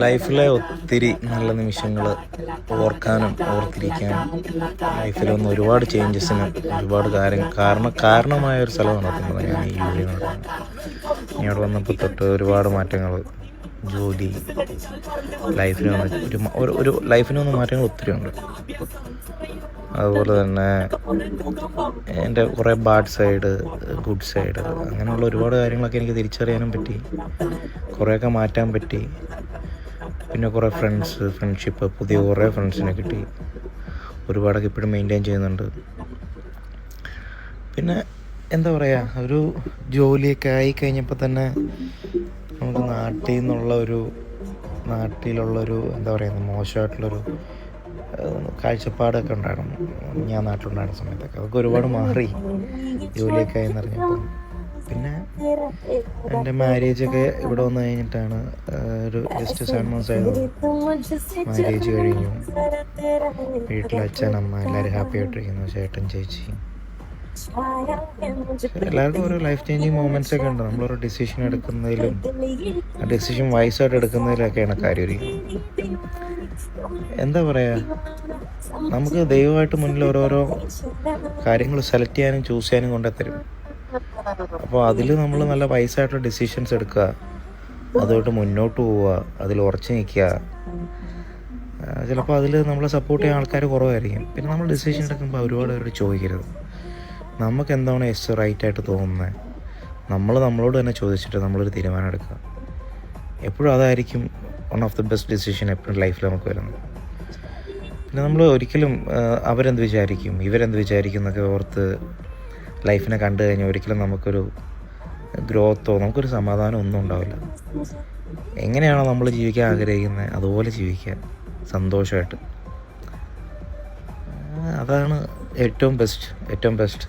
ലൈഫിലെ ഒത്തിരി നല്ല നിമിഷങ്ങൾ ഓർക്കാനും ഓർത്തിരിക്കാനും ലൈഫിൽ ഒരുപാട് ചേഞ്ചസിന് ഒരുപാട് കാരണമായ ഒരു സ്ഥലമാണ് സത്യം ഞാൻ ഈ യു എന്ന് പറയുന്നത്. ഞാൻ അവിടെ വന്നപ്പോൾ തൊട്ട് ഒരുപാട് മാറ്റങ്ങൾ, ജോലി, ലൈഫിന് വന്ന മാറ്റങ്ങൾ ഒത്തിരി ഉണ്ട്. അതുപോലെ തന്നെ എൻ്റെ കുറേ ബാഡ് സൈഡ്, ഗുഡ് സൈഡ്, അങ്ങനെയുള്ള ഒരുപാട് കാര്യങ്ങളൊക്കെ എനിക്ക് തിരിച്ചറിയാനും പറ്റി, കുറേയൊക്കെ മാറ്റാൻ പറ്റി. പിന്നെ കുറേ ഫ്രണ്ട്ഷിപ്പ്, പുതിയ കുറേ ഫ്രണ്ട്സിനെ കിട്ടി. ഒരുപാടൊക്കെ ഇപ്പോഴും മെയിൻറ്റെയിൻ ചെയ്യുന്നുണ്ട്. പിന്നെ എന്താ പറയുക, ഒരു ജോലിയൊക്കെ ആയിക്കഴിഞ്ഞപ്പോൾ തന്നെ നമുക്ക് നാട്ടിലുള്ളൊരു എന്താ പറയുക, മോശമായിട്ടുള്ളൊരു കാഴ്ചപ്പാടൊക്കെ ഉണ്ടായിരുന്നു ഞാൻ നാട്ടിലുണ്ടായിരുന്ന സമയത്തൊക്കെ. അതൊക്കെ ഒരുപാട് മാറി ജോലിയൊക്കെ ആയെന്ന് അറിഞ്ഞപ്പോൾ. പിന്നെ എൻ്റെ മാരേജൊക്കെ ഇവിടെ വന്നു കഴിഞ്ഞിട്ടാണ്. ഒരു ജസ്റ്റ് 7 months ആയിരുന്നു മാരേജ് കഴിഞ്ഞു. വീട്ടിൽ അച്ഛൻ, അമ്മ എല്ലാവരും ഹാപ്പി ആയിട്ടിരിക്കുന്നു. ചേട്ടൻ, ചേച്ചി, എല്ലാവർക്കും ഓരോ ലൈഫ് ചേഞ്ചിങ് മൊമെൻറ്റ്സ് ഒക്കെ ഉണ്ട്. നമ്മളൊരു ഡിസിഷൻ എടുക്കുന്നതിലും ആ ഡിസിഷൻ വൈസായിട്ട് എടുക്കുന്നതിലൊക്കെയാണ് കാര്യം. എന്താ പറയുക, നമുക്ക് ദൈവമായിട്ട് മുന്നിൽ ഓരോരോ കാര്യങ്ങൾ സെലക്ട് ചെയ്യാനും ചൂസ് ചെയ്യാനും കൊണ്ടെത്തരും. അപ്പോൾ അതിൽ നമ്മൾ നല്ല വൈസായിട്ടുള്ള ഡിസിഷൻസ് എടുക്കുക, അതുമായിട്ട് മുന്നോട്ട് പോവുക, അതിൽ ഉറച്ചു നിൽക്കുക. ചിലപ്പോൾ അതിൽ നമ്മളെ സപ്പോർട്ട് ചെയ്യാൻ ആൾക്കാർ കുറവായിരിക്കും. പിന്നെ നമ്മൾ ഡിസിഷൻ എടുക്കുമ്പോൾ ഒരുപാട് പേരോട് ചോദിക്കരുത്. നമുക്ക് എന്താണ് റൈറ്റായിട്ട് തോന്നുന്നത്, നമ്മളോട് തന്നെ ചോദിച്ചിട്ട് നമ്മളൊരു തീരുമാനം എടുക്കുക. എപ്പോഴും അതായിരിക്കും one of the best decision എപ്പോഴും ലൈഫിൽ നമുക്ക് വരുന്നത്. പിന്നെ നമ്മൾ ഒരിക്കലും അവരെന്ത് വിചാരിക്കും, ഇവരെന്ത് വിചാരിക്കും എന്നൊക്കെ ഓർത്ത് ലൈഫിനെ കണ്ടു കഴിഞ്ഞാൽ ഒരിക്കലും നമുക്കൊരു ഗ്രോത്തോ നമുക്കൊരു സമാധാനം ഒന്നും ഉണ്ടാവില്ല. എങ്ങനെയാണോ നമ്മൾ ജീവിക്കാൻ ആഗ്രഹിക്കുന്നത് അതുപോലെ ജീവിക്കുക സന്തോഷമായിട്ട്. അതാണ് ഏറ്റവും ബെസ്റ്റ്.